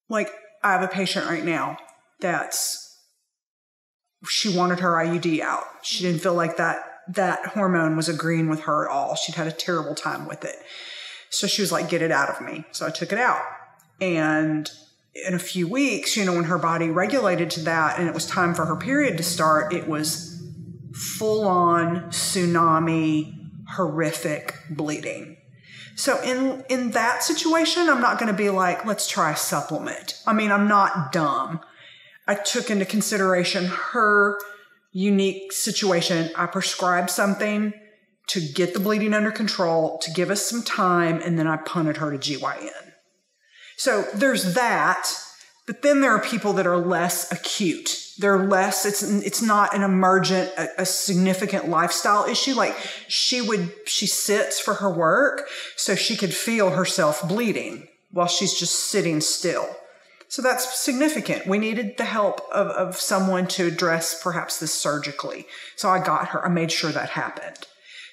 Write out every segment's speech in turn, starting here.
Like, I have a patient right now she wanted her IUD out. She didn't feel like that hormone was agreeing with her at all. She'd had a terrible time with it. So she was like, get it out of me. So I took it out. And in a few weeks, when her body regulated to that and it was time for her period to start, it was full-on tsunami, horrific bleeding. So in that situation, I'm not going to be like, let's try a supplement. I mean, I'm not dumb. I took into consideration her unique situation. I prescribed something to get the bleeding under control, to give us some time, and then I punted her to GYN. So there's that, but then there are people that are less acute. They're less, it's not an emergent, a significant lifestyle issue. Like she sits for her work so she could feel herself bleeding while she's just sitting still. So that's significant. We needed the help of someone to address perhaps this surgically. So I made sure that happened.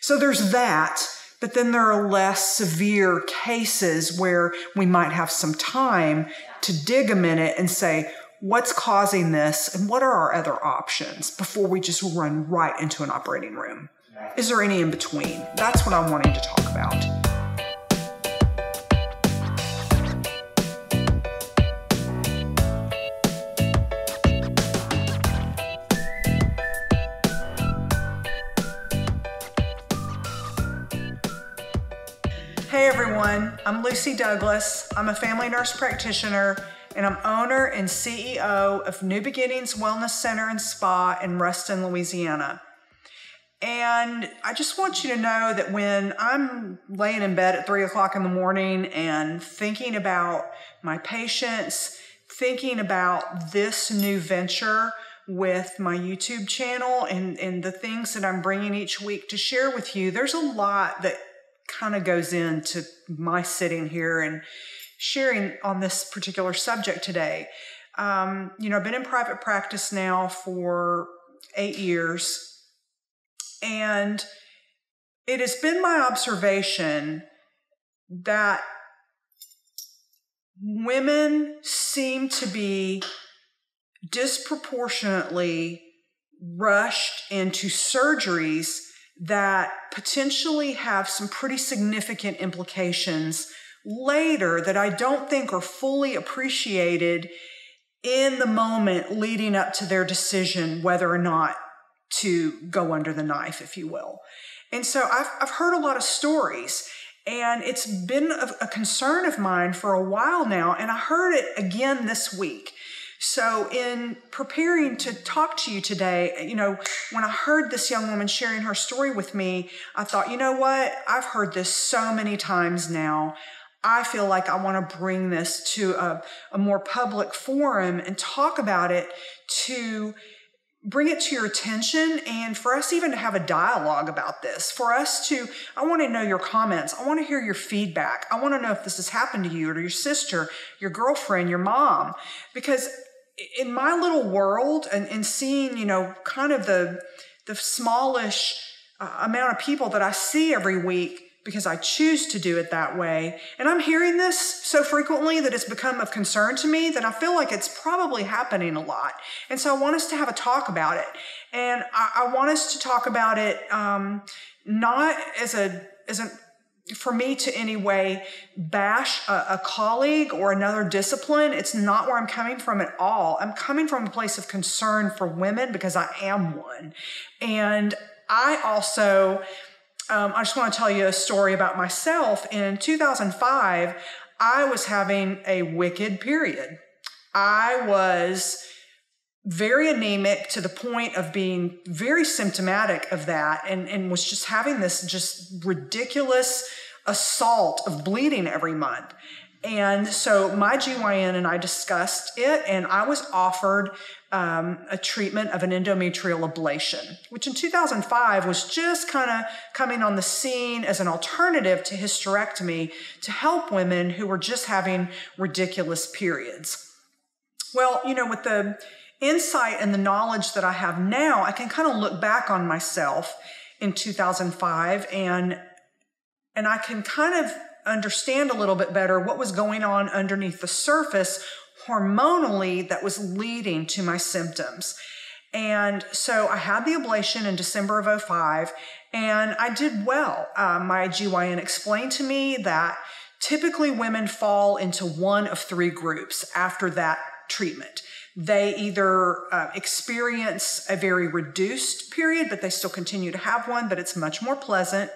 So there's that, but then there are less severe cases where we might have some time to dig a minute and say, what's causing this and what are our other options before we just run right into an operating room? Is there any in between? That's what I'm wanting to talk about. Hey everyone, I'm Lucy Douglas. I'm a family nurse practitioner and I'm owner and CEO of New Beginnings Wellness Center and Spa in Ruston, Louisiana. And I just want you to know that when I'm laying in bed at 3 o'clock in the morning and thinking about my patients, thinking about this new venture with my YouTube channel and the things that I'm bringing each week to share with you, there's a lot that kind of goes into my sitting here and sharing on this particular subject today. I've been in private practice now for 8 years, and it has been my observation that women seem to be disproportionately rushed into surgeries that potentially have some pretty significant implications later that I don't think are fully appreciated in the moment leading up to their decision whether or not to go under the knife, if you will. And so I've heard a lot of stories, and it's been a concern of mine for a while now, and I heard it again this week. So in preparing to talk to you today, when I heard this young woman sharing her story with me, I thought, you know what? I've heard this so many times now. I feel like I want to bring this to a more public forum and talk about it, to bring it to your attention and for us even to have a dialogue about this. I want to know your comments. I want to hear your feedback. I want to know if this has happened to you or to your sister, your girlfriend, your mom, because in my little world and seeing, kind of the smallish amount of people that I see every week because I choose to do it that way. And I'm hearing this so frequently that it's become of concern to me that I feel like it's probably happening a lot. And so I want us to have a talk about it. And I want us to talk about it not for me to any way bash a colleague or another discipline. It's not where I'm coming from at all. I'm coming from a place of concern for women because I am one. And I also, I just want to tell you a story about myself. In 2005, I was having a wicked period. I was very anemic to the point of being very symptomatic of that and was just having this just ridiculous assault of bleeding every month. And so my GYN and I discussed it, and I was offered a treatment of an endometrial ablation, which in 2005 was just kind of coming on the scene as an alternative to hysterectomy to help women who were just having ridiculous periods. Well, with the insight and the knowledge that I have now, I can kind of look back on myself in 2005 and I can kind of understand a little bit better what was going on underneath the surface hormonally that was leading to my symptoms. And so I had the ablation in December of 2005, and I did well. My GYN explained to me that typically women fall into one of three groups after that treatment. They either experience a very reduced period, but they still continue to have one, but it's much more pleasant.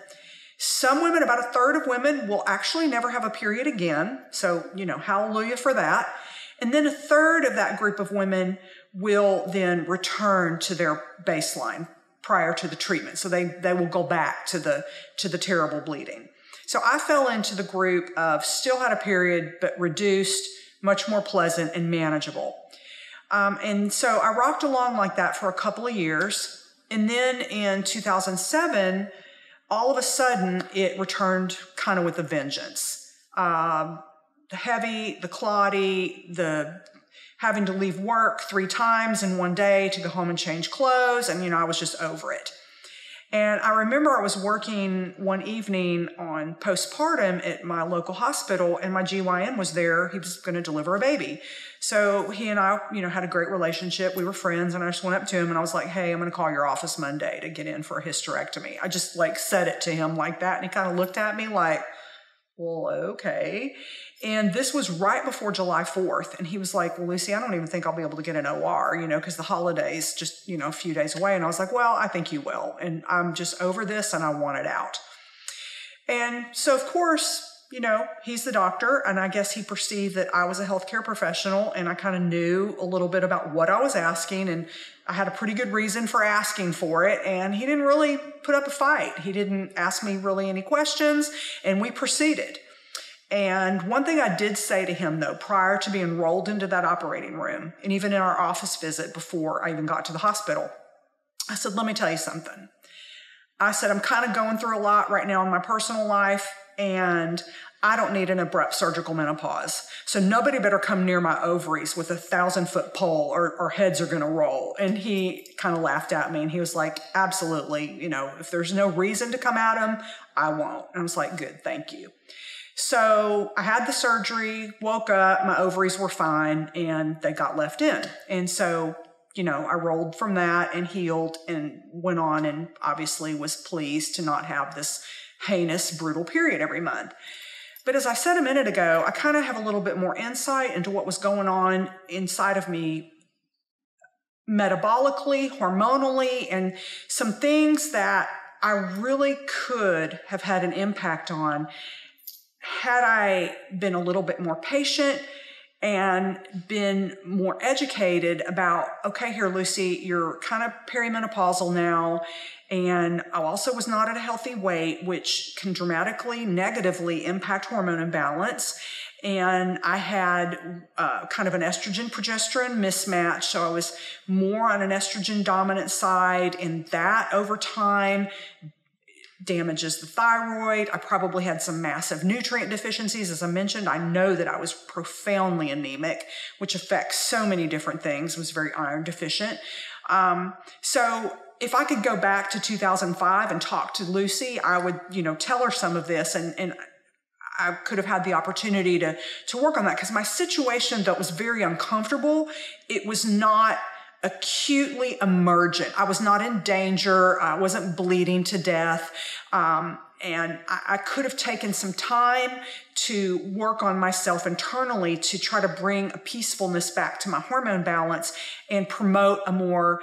Some women, about a third of women, will actually never have a period again. So, hallelujah for that. And then a third of that group of women will then return to their baseline prior to the treatment. So they will go back to the terrible bleeding. So I fell into the group of still had a period, but reduced, much more pleasant and manageable. And so I rocked along like that for a couple of years. And then in 2007, all of a sudden it returned kind of with a vengeance. The heavy, the clotty, the having to leave work 3 times in one day to go home and change clothes. And, I was just over it. And I remember I was working one evening on postpartum at my local hospital, and my GYN was there. He was going to deliver a baby. So he and I, had a great relationship. We were friends, and I just went up to him and I was like, hey, I'm going to call your office Monday to get in for a hysterectomy. I just said it to him like that. And he kind of looked at me like, well, okay. And this was right before July 4th. And he was like, well, Lucy, I don't even think I'll be able to get an OR, because the holidays just, a few days away. And I was like, well, I think you will. And I'm just over this and I want it out. And so, of course, he's the doctor. And I guess he perceived that I was a healthcare professional. And I kind of knew a little bit about what I was asking. And I had a pretty good reason for asking for it. And he didn't really put up a fight. He didn't ask me really any questions. And we proceeded. And one thing I did say to him, though, prior to being rolled into that operating room, and even in our office visit before I even got to the hospital, I said, let me tell you something. I said, I'm kind of going through a lot right now in my personal life, and I don't need an abrupt surgical menopause. So nobody better come near my ovaries with a 1,000-foot pole or heads are going to roll. And he kind of laughed at me, and he was like, absolutely, if there's no reason to come at him, I won't. And I was like, good, thank you. So I had the surgery, woke up, my ovaries were fine, and they got left in. And so, I rolled from that and healed and went on and obviously was pleased to not have this heinous, brutal period every month. But as I said a minute ago, I kind of have a little bit more insight into what was going on inside of me metabolically, hormonally, and some things that I really could have had an impact on had I been a little bit more patient and been more educated about, okay, here, Lucy, you're kind of perimenopausal now. And I also was not at a healthy weight, which can dramatically negatively impact hormone imbalance. And I had kind of an estrogen-progesterone mismatch. So I was more on an estrogen dominant side, and that over time damages the thyroid. I probably had some massive nutrient deficiencies. As I mentioned, I know that I was profoundly anemic, which affects so many different things. I was very iron deficient. So if I could go back to 2005 and talk to Lucy, I would, tell her some of this, and I could have had the opportunity to work on that, because my situation, though, was very uncomfortable. It was not acutely emergent. I was not in danger. I wasn't bleeding to death. And I could have taken some time to work on myself internally to try to bring a peacefulness back to my hormone balance and promote a more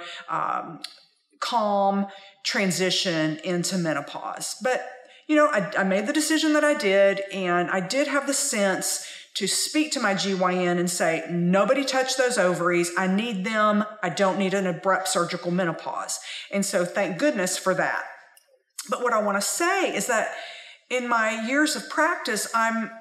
calm transition into menopause. But, I made the decision that I did, and I did have the sense to speak to my GYN and say, nobody touch those ovaries. I need them. I don't need an abrupt surgical menopause. And so thank goodness for that. But what I want to say is that in my years of practice, I'm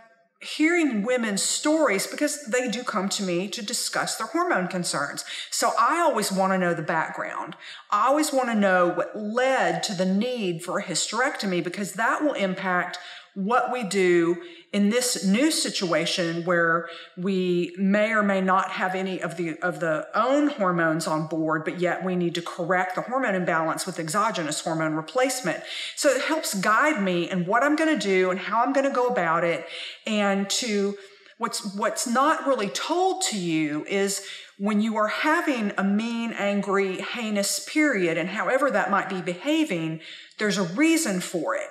hearing women's stories because they do come to me to discuss their hormone concerns. So I always want to know the background. I always want to know what led to the need for a hysterectomy, because that will impact what we do in this new situation where we may or may not have any of the own hormones on board, but yet we need to correct the hormone imbalance with exogenous hormone replacement. So it helps guide me in what I'm going to do and how I'm going to go about it, and to what's not really told to you is when you are having a mean, angry, heinous period, and however that might be behaving, there's a reason for it.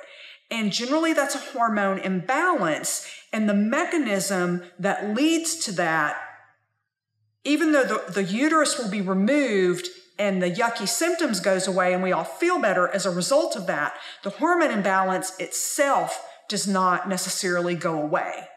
And generally that's a hormone imbalance. And the mechanism that leads to that, even though the uterus will be removed and the yucky symptoms goes away and we all feel better as a result of that, the hormone imbalance itself does not necessarily go away.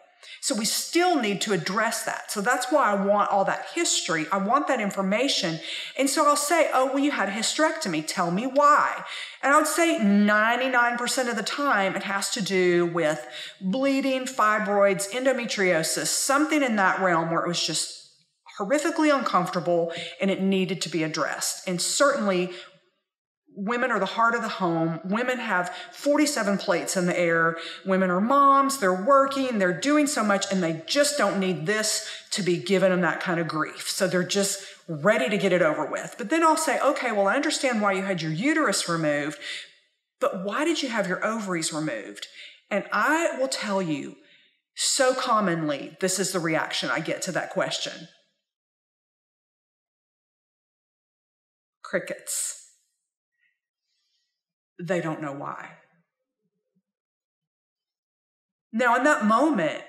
So we still need to address that. So that's why I want all that history. I want that information. And so I'll say, oh, well, you had a hysterectomy. Tell me why. And I would say 99% of the time it has to do with bleeding, fibroids, endometriosis, something in that realm where it was just horrifically uncomfortable and it needed to be addressed. And certainly women are the heart of the home. Women have 47 plates in the air. Women are moms, they're working, they're doing so much, and they just don't need this to be giving them that kind of grief. So they're just ready to get it over with. But then I'll say, okay, well, I understand why you had your uterus removed, but why did you have your ovaries removed? And I will tell you, so commonly, this is the reaction I get to that question. Crickets. They don't know why. Now, in that moment,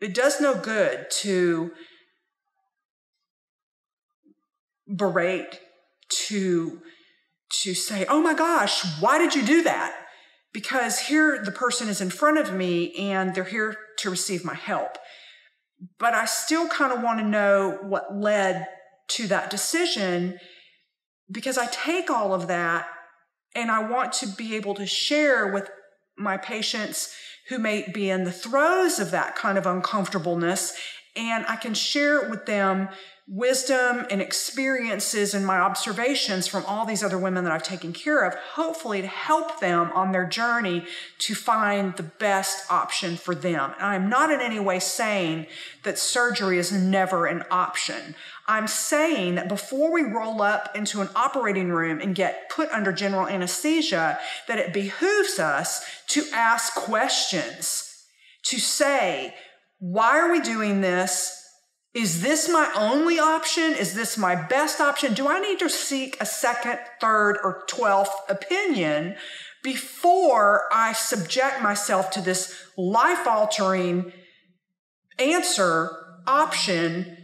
it does no good to berate, to say, oh my gosh, why did you do that? Because here the person is in front of me and they're here to receive my help. But I still kind of want to know what led to that decision, because I take all of that and I want to be able to share with my patients who may be in the throes of that kind of uncomfortableness, and I can share with them wisdom and experiences and my observations from all these other women that I've taken care of, hopefully to help them on their journey to find the best option for them. And I'm not in any way saying that surgery is never an option. I'm saying that before we roll up into an operating room and get put under general anesthesia, that it behooves us to ask questions, to say, why are we doing this? Is this my only option? Is this my best option? Do I need to seek a second, third, or 12th opinion before I subject myself to this life-altering option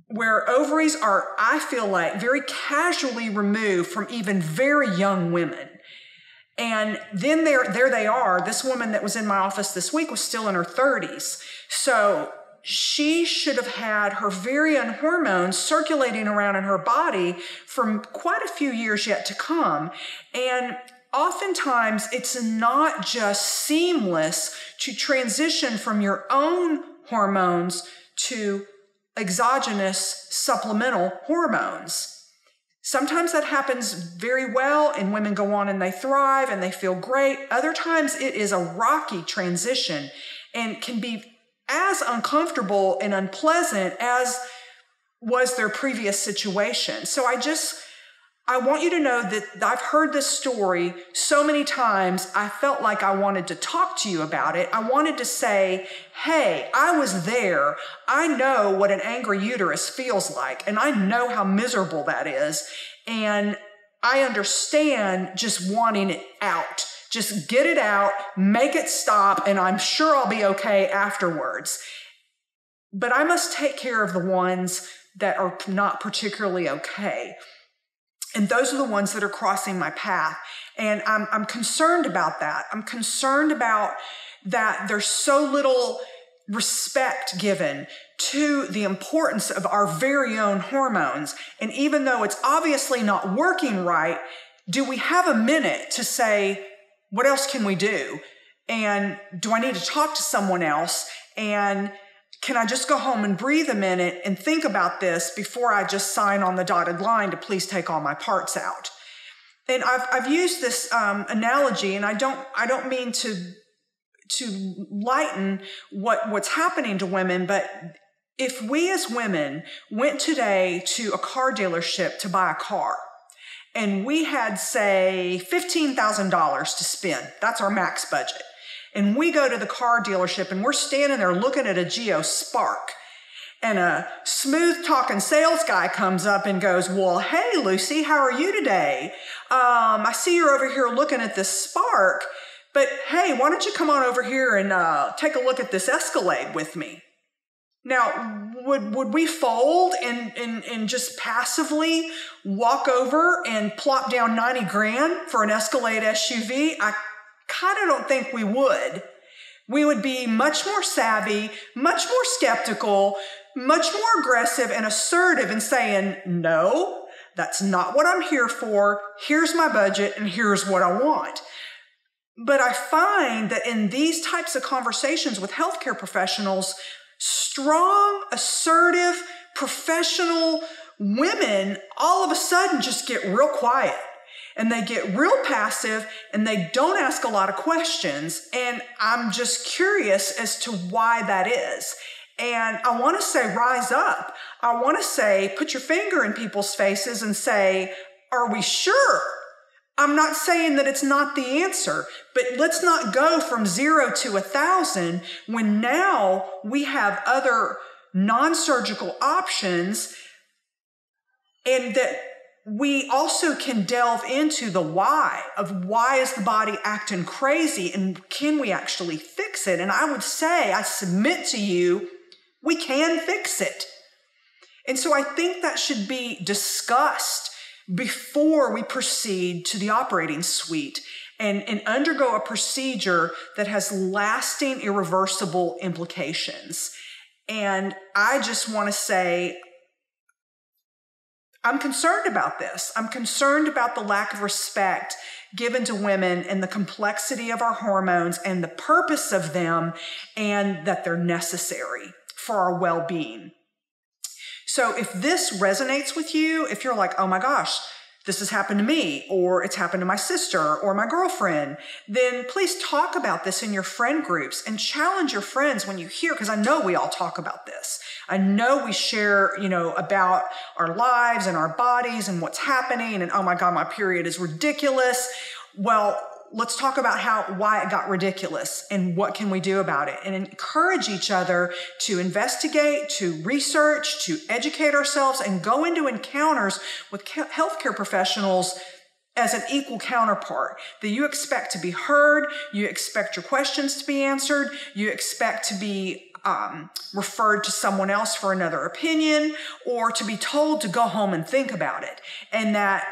where ovaries are, I feel like, very casually removed from even very young women? And then there they are. This woman that was in my office this week was still in her 30s. So she should have had her very own hormones circulating around in her body for quite a few years yet to come. And oftentimes it's not just seamless to transition from your own hormones to exogenous supplemental hormones. Sometimes that happens very well and women go on and they thrive and they feel great. Other times it is a rocky transition and can be as uncomfortable and unpleasant as was their previous situation. So I want you to know that I've heard this story so many times, I felt like I wanted to talk to you about it. I wanted to say, hey, I was there. I know what an angry uterus feels like, and I know how miserable that is. And I understand just wanting it out. Just get it out, make it stop, and I'm sure I'll be okay afterwards. But I must take care of the ones that are not particularly okay. And those are the ones that are crossing my path. And I'm concerned about that. I'm concerned about that there's so little respect given to the importance of our very own hormones. And even though it's obviously not working right, do we have a minute to say, what else can we do? And do I need to talk to someone else? And can I just go home and breathe a minute and think about this before I just sign on the dotted line to please take all my parts out? And I've used this analogy, and I don't mean to lighten what's happening to women, but if we as women went today to a car dealership to buy a car, and we had, say, $15,000 to spend, that's our max budget, And we go to the car dealership and we're standing there looking at a Geo Spark. And a smooth talking sales guy comes up and goes, well, hey, Lucy, how are you today? I see you're over here looking at this Spark, but hey, why don't you come on over here and take a look at this Escalade with me? Now, would we fold and just passively walk over and plop down 90 grand for an Escalade SUV? I kind of don't think we would. We would be much more savvy, much more skeptical, much more aggressive and assertive in saying, no, that's not what I'm here for. Here's my budget and here's what I want. But I find that in these types of conversations with healthcare professionals, strong, assertive, professional women all of a sudden just get real quiet. And they get real passive and they don't ask a lot of questions. And I'm just curious as to why that is. And I want to say, rise up. I want to say, put your finger in people's faces and say, are we sure? I'm not saying that it's not the answer, but let's not go from 0 to 1,000 when now we have other non-surgical options, and that we also can delve into the why of why is the body acting crazy and can we actually fix it? And I would say, I submit to you, we can fix it. And so I think that should be discussed before we proceed to the operating suite and undergo a procedure that has lasting, irreversible implications. And I just want to say, I'm concerned about this. I'm concerned about the lack of respect given to women and the complexity of our hormones and the purpose of them, and that they're necessary for our well-being. So if this resonates with you, if you're like, oh my gosh, this has happened to me, or it's happened to my sister or my girlfriend, then please talk about this in your friend groups and challenge your friends when you hear, because I know we all talk about this. I know we share, about our lives and our bodies and what's happening, and oh my God, my period is ridiculous. Well, let's talk about why it got ridiculous and what can we do about it, and encourage each other to investigate, to research, to educate ourselves, and go into encounters with healthcare professionals as an equal counterpart, that you expect to be heard, you expect your questions to be answered, you expect to be referred to someone else for another opinion, or to be told to go home and think about it, and that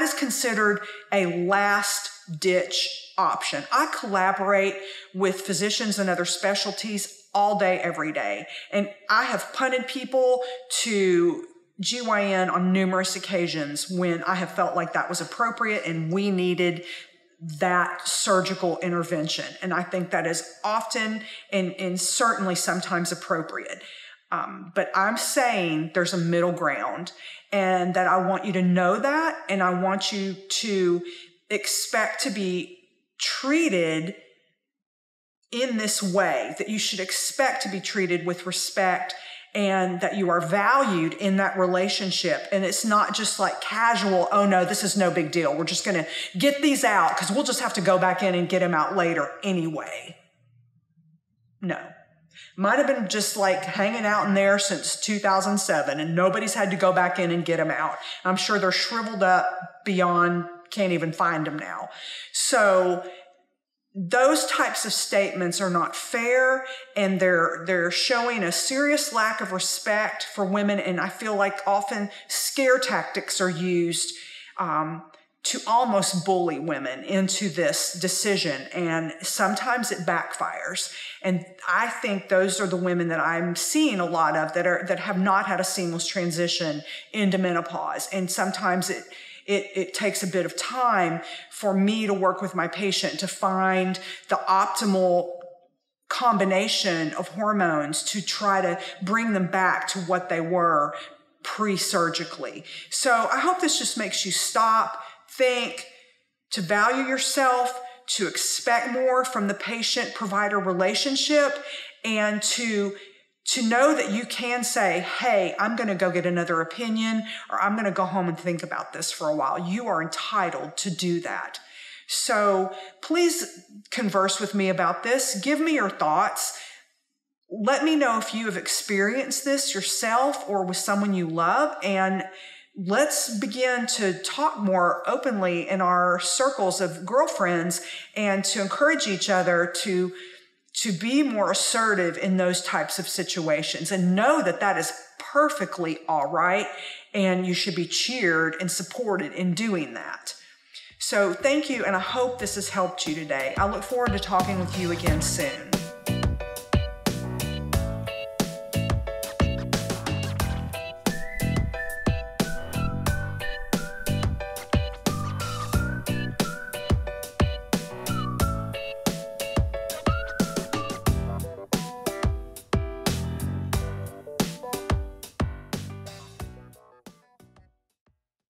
is considered a last-ditch option. I collaborate with physicians and other specialties all day, every day, and I have punted people to GYN on numerous occasions when I have felt like that was appropriate and we needed that surgical intervention. And I think that is often and certainly sometimes appropriate. But I'm saying there's a middle ground, and that I want you to know that, and I want you to expect to be treated in this way, that you should expect to be treated with respect, and that you are valued in that relationship. And it's not just like casual, oh no, this is no big deal. We're just going to get these out because we'll just have to go back in and get them out later anyway. No. Might have been just like hanging out in there since 2007 and nobody's had to go back in and get them out. I'm sure they're shriveled up beyond, can't even find them now. So those types of statements are not fair, and they're showing a serious lack of respect for women. And I feel like often scare tactics are used to almost bully women into this decision, and sometimes it backfires. And I think those are the women that I'm seeing a lot of that have not had a seamless transition into menopause, and sometimes it takes a bit of time for me to work with my patient to find the optimal combination of hormones to try to bring them back to what they were pre-surgically. So I hope this just makes you stop, think, to value yourself, to expect more from the patient-provider relationship, and to know that you can say, hey, I'm going to go get another opinion, or I'm going to go home and think about this for a while. You are entitled to do that. So please converse with me about this. Give me your thoughts. Let me know if you have experienced this yourself or with someone you love, and let's begin to talk more openly in our circles of girlfriends and to encourage each other to be more assertive in those types of situations, and know that that is perfectly all right, and you should be cheered and supported in doing that. So thank you, and I hope this has helped you today. I look forward to talking with you again soon.